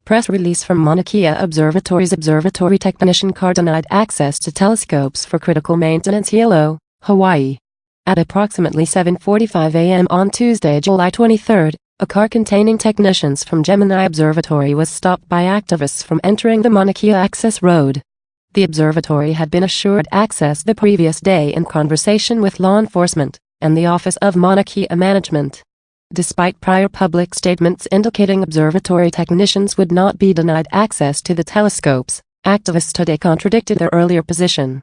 Press release from Mauna Kea Observatory's observatory technician car denied access to telescopes for critical maintenance. HILO, Hawaii. At approximately 7:45 a.m. on Tuesday, July 23, a car containing technicians from Gemini Observatory was stopped by activists from entering the Maunakea Access Road. The observatory had been assured access the previous day in conversation with law enforcement and the Office of Maunakea Management. Despite prior public statements indicating observatory technicians would not be denied access to the telescopes, activists today contradicted their earlier position.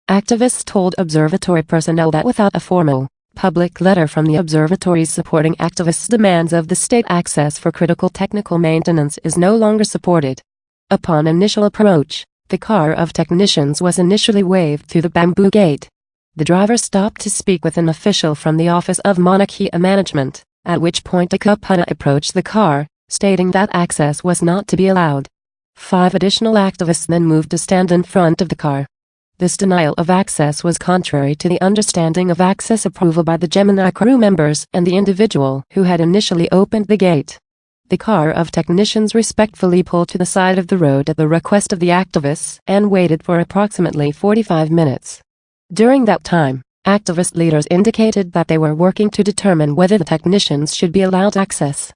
Activists told observatory personnel that without a formal, public letter from the observatories supporting activists' demands of the state, access for critical technical maintenance is no longer supported. Upon initial approach, the car of technicians was initially waved through the bamboo gate. The driver stopped to speak with an official from the Office of Maunakea Management, at which point a kupuna approached the car, stating that access was not to be allowed. 5 additional activists then moved to stand in front of the car. This denial of access was contrary to the understanding of access approval by the Gemini crew members and the individual who had initially opened the gate. The car of technicians respectfully pulled to the side of the road at the request of the activists and waited for approximately 45 minutes. During that time, activist leaders indicated that they were working to determine whether the technicians should be allowed access.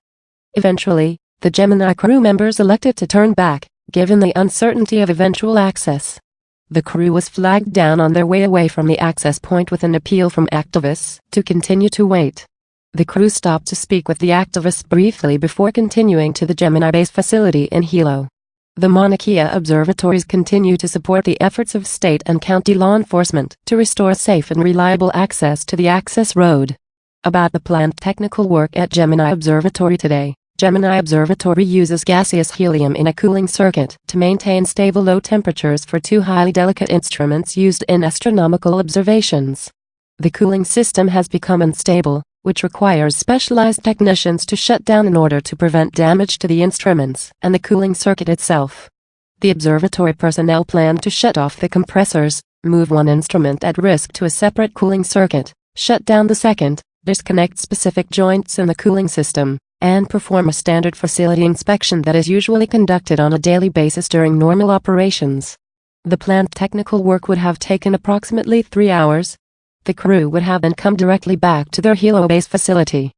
Eventually, the Gemini crew members elected to turn back, given the uncertainty of eventual access. The crew was flagged down on their way away from the access point with an appeal from activists to continue to wait. The crew stopped to speak with the activists briefly before continuing to the Gemini base facility in HILO. The Mauna Kea observatories continue to support the efforts of state and county law enforcement to restore safe and reliable access to the access road. About the planned technical work at Gemini Observatory today. Gemini Observatory uses gaseous helium in a cooling circuit to maintain stable low temperatures for 2 highly delicate instruments used in astronomical observations. The cooling system has become unstable, which requires specialized technicians to shut down in order to prevent damage to the instruments and the cooling circuit itself. The observatory personnel plan to shut off the compressors, move one instrument at risk to a separate cooling circuit, shut down the second, disconnect specific joints in the cooling system, and perform a standard facility inspection that is usually conducted on a daily basis during normal operations. The planned technical work would have taken approximately 3 hours. The crew would have then come directly back to their HILO base facility.